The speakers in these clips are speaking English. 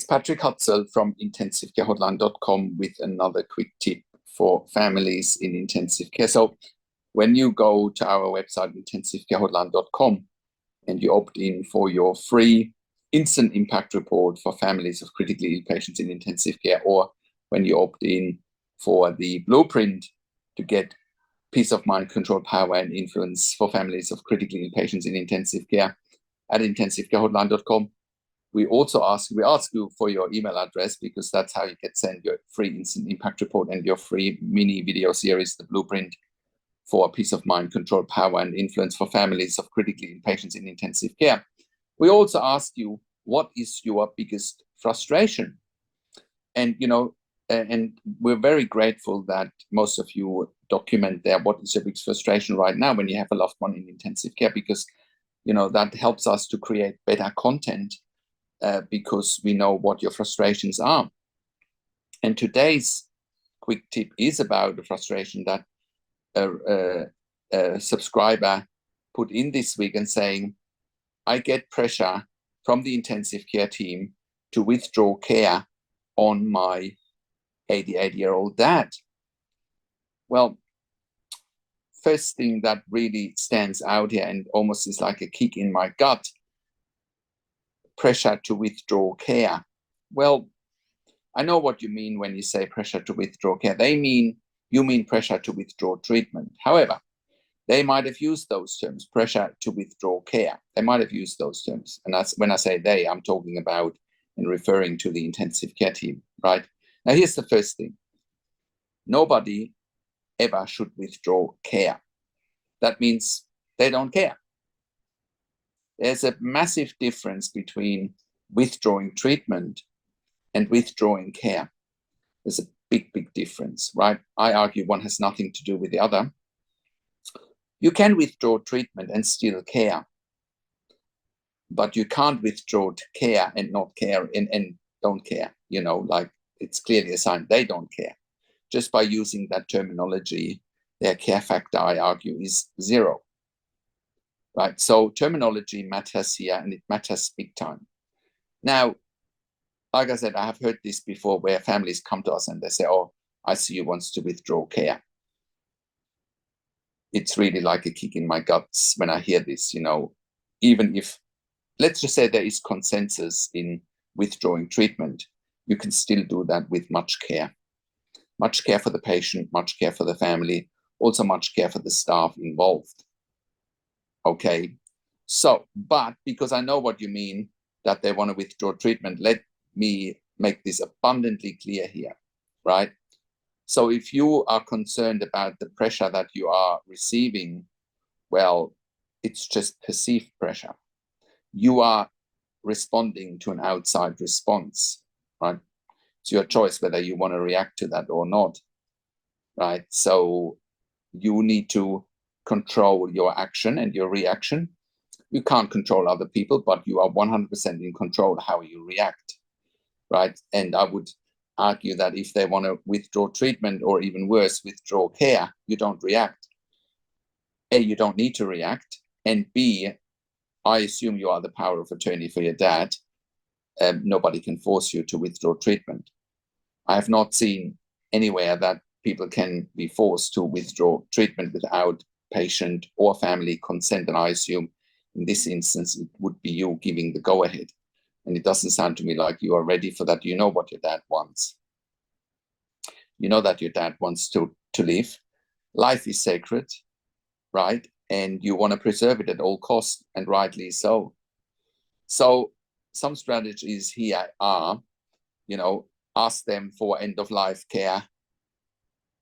Patrick Hutzel from intensivecarehotline.com with another quick tip for families in intensive care. So when you go to our website, intensivecarehotline.com, and you opt in for your free instant impact report for families of critically ill patients in intensive care, or when you opt in for the blueprint to get peace of mind, control, power, and influence for families of critically ill patients in intensive care at intensivecarehotline.com, we ask you for your email address, because that's how you can send your free instant impact report and your free mini video series, The Blueprint for Peace of Mind, Control, Power, and Influence for Families of Critically Ill Patients in Intensive Care. We also ask you, what is your biggest frustration? And, and we're very grateful that most of you document there what is your biggest frustration right now when you have a loved one in intensive care, because, that helps us to create better content. Because we know what your frustrations are. And today's quick tip is about the frustration that a subscriber put in this week, and saying, I get pressure from the intensive care team to withdraw care on my 88-year-old dad. Well, first thing that really stands out here and almost is like a kick in my gut: pressure to withdraw care. Well, I know what you mean when you say pressure to withdraw care. You mean pressure to withdraw treatment. However, they might have used those terms, pressure to withdraw care. They might have used those terms. And that's when I say they, I'm talking about and referring to the intensive care team, right? Now, here's the first thing. Nobody ever should withdraw care. That means they don't care. There's a massive difference between withdrawing treatment and withdrawing care. There's a big, big difference, right? I argue one has nothing to do with the other. You can withdraw treatment and still care, but you can't withdraw care and not care and don't care. Like, it's clearly a sign they don't care. Just by using that terminology, their care factor, I argue, is zero. Right, so terminology matters here, and it matters big time. Now, like I said, I have heard this before, where families come to us and they say, oh, ICU wants to withdraw care. It's really like a kick in my guts when I hear this, even if, let's just say there is consensus in withdrawing treatment, you can still do that with much care. Much care for the patient, much care for the family, also much care for the staff involved. Okay, so, but because I know what you mean, that they want to withdraw treatment, let me make this abundantly clear here, right? So if you are concerned about the pressure that you are receiving, well, it's just perceived pressure. You are responding to an outside response, right? It's your choice whether you want to react to that or not, right? So you need to control your action and your reaction. You can't control other people, but you are 100% in control how you react, right? And I would argue that if they want to withdraw treatment, or even worse, withdraw care, you don't react. A, you don't need to react, and B, I assume you are the power of attorney for your dad. Nobody can force you to withdraw treatment. I have not seen anywhere that people can be forced to withdraw treatment without patient or family consent, and I assume in this instance it would be you giving the go-ahead. And it doesn't sound to me like you are ready for that. You know what your dad wants. You know that your dad wants to live. Life is sacred, right? And you want to preserve it at all costs, and rightly so. So some strategies here are, ask them for end-of-life care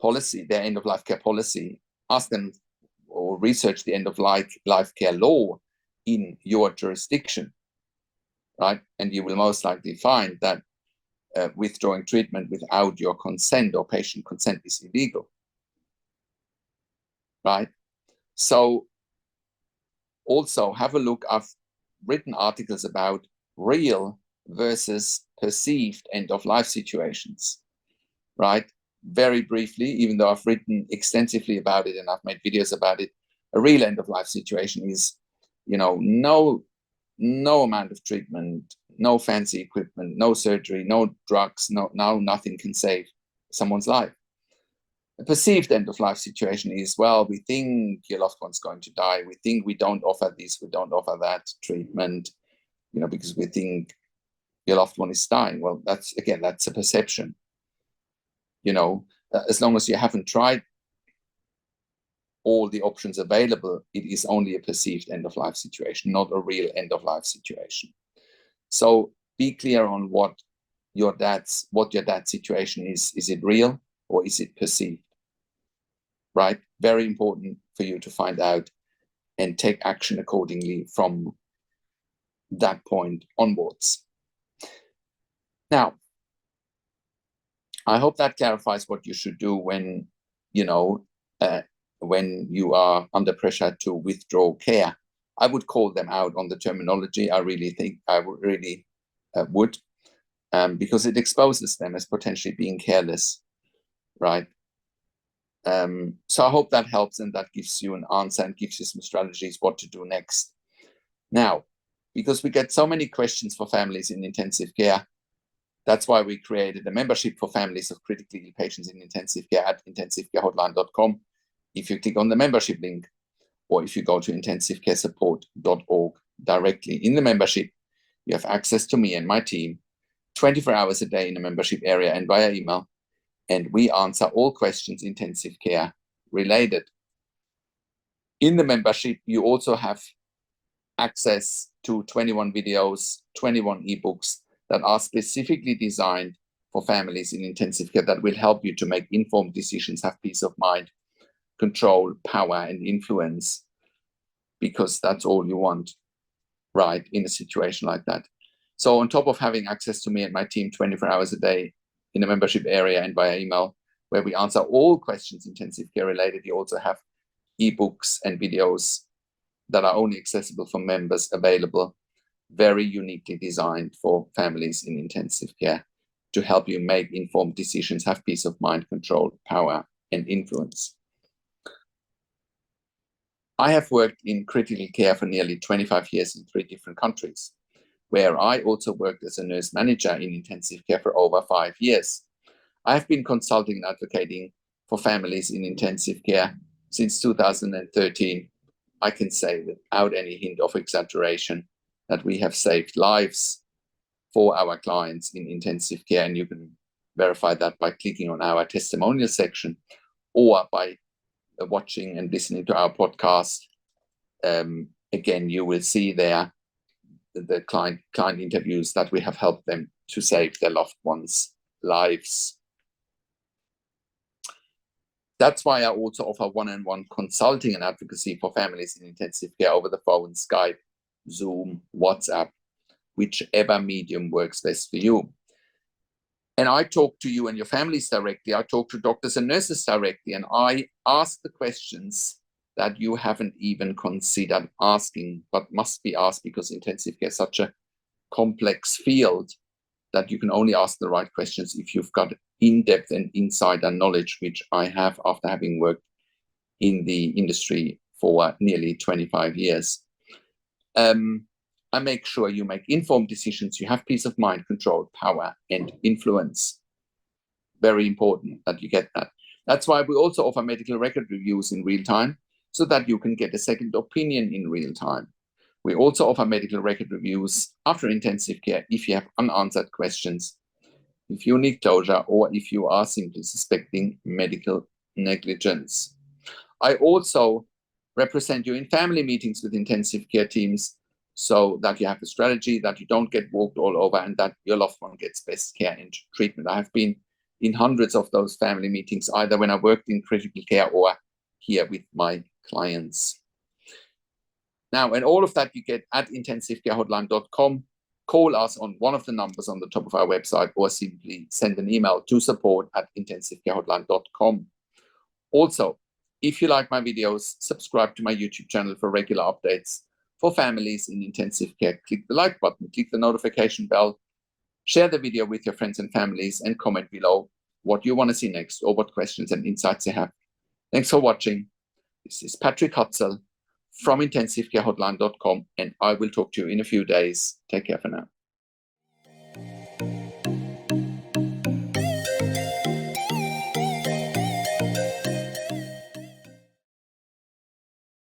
policy, their end-of-life care policy. Ask them or research the end-of-life care law in your jurisdiction, right? And you will most likely find that withdrawing treatment without your consent or patient consent is illegal, right? So also have a look. I've written articles about real versus perceived end-of-life situations, right? Very briefly, even though I've written extensively about it and I've made videos about it, a real end-of-life situation is, no amount of treatment, no fancy equipment, no surgery, no drugs, now nothing can save someone's life. A perceived end-of-life situation is, well, we think your loved one's going to die. We think we don't offer this, we don't offer that treatment, because we think your loved one is dying. Well, that's a perception. As long as you haven't tried all the options available, it is only a perceived end-of-life situation, not a real end-of-life situation. So be clear on what your dad's situation is. Is it real or is it perceived? Right? Very important for you to find out and take action accordingly from that point onwards. Now, I hope that clarifies what you should do when you are under pressure to withdraw care. I would call them out on the terminology. I really think I would, because it exposes them as potentially being careless, right? So I hope that helps and that gives you an answer and gives you some strategies what to do next. Now, because we get so many questions for families in intensive care, that's why we created a membership for families of critically ill patients in intensive care at intensivecarehotline.com. If you click on the membership link, or if you go to intensivecaresupport.org directly in the membership, you have access to me and my team 24 hours a day in the membership area and via email, and we answer all questions intensive care related. In the membership, you also have access to 21 videos, 21 ebooks that are specifically designed for families in intensive care that will help you to make informed decisions, have peace of mind, control, power, and influence, because that's all you want, right, in a situation like that. So on top of having access to me and my team 24 hours a day in the membership area and via email, where we answer all questions intensive care related, you also have ebooks and videos that are only accessible for members, available, very uniquely designed for families in intensive care to help you make informed decisions, have peace of mind, control, power, and influence. I have worked in critical care for nearly 25 years in 3 different countries, where I also worked as a nurse manager in intensive care for over 5 years. I have been consulting and advocating for families in intensive care since 2013. I can say without any hint of exaggeration that we have saved lives for our clients in intensive care, and you can verify that by clicking on our testimonial section or by watching and listening to our podcast. Again, you will see there the client interviews that we have helped them to save their loved ones' lives. That's why I also offer one-on-one consulting and advocacy for families in intensive care over the phone, Skype, Zoom, WhatsApp, whichever medium works best for you. And I talk to you and your families directly. I talk to doctors and nurses directly, and I ask the questions that you haven't even considered asking, but must be asked because intensive care is such a complex field that you can only ask the right questions if you've got in-depth and insider knowledge, which I have after having worked in the industry for nearly 25 years. I make sure you make informed decisions, you have peace of mind, control, power, and influence. Very important that you get that. That's why we also offer medical record reviews in real time, so that you can get a second opinion in real time. We also offer medical record reviews after intensive care if you have unanswered questions, if you need closure, or if you are simply suspecting medical negligence. I also represent you in family meetings with intensive care teams, so that you have a strategy, that you don't get walked all over, and that your loved one gets best care and treatment. I have been in hundreds of those family meetings, either when I worked in critical care or here with my clients. Now, and all of that you get at intensivecarehotline.com. Call us on one of the numbers on the top of our website, or simply send an email to support@intensivecarehotline.com. Also, if you like my videos, subscribe to my YouTube channel for regular updates for families in intensive care. Click the like button, click the notification bell, share the video with your friends and families, and comment below what you want to see next or what questions and insights you have. Thanks for watching. This is Patrick Hutzel from intensivecarehotline.com, and I will talk to you in a few days. Take care for now.